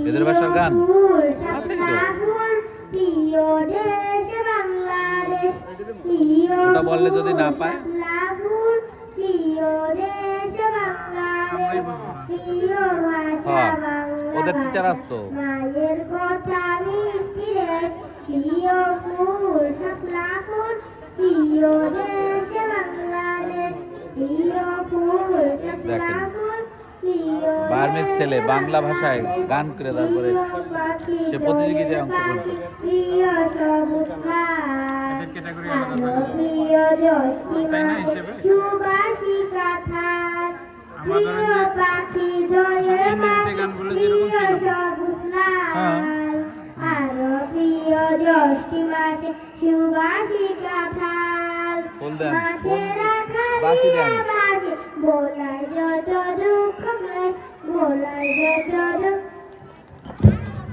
এদের ভাষার গান আছে তো। ওটা বললে যদি না পায় হ্যাঁ, ওদের টিচার আসতো। মায়ের কথা মিষ্টি দেশ, প্রিয় ফুল শাপলা ফুল, প্রিয় দেশ বাংলাদেশ, প্রিয় ফুল শাপলা ফুল, প্রিয় বার্মিজ ছেলে বাংলা ভাষায় গান করে তারপরে সে প্রতিযোগিতায় অংশগ্রহণ করছে। প্রিয় সবুজ ঘাস, প্রিয় সুবাসিকা থার, প্রিয় পাখি জয়ের প্রিয় সবুজ লাল, আরো প্রিয় জ্যৈষ্ঠী মাসে সুবাসিকা থাল, মাঠে রাখা বাসি বোলায় যত দুঃখ ক্লেশ, বোলায় যত দুঃখ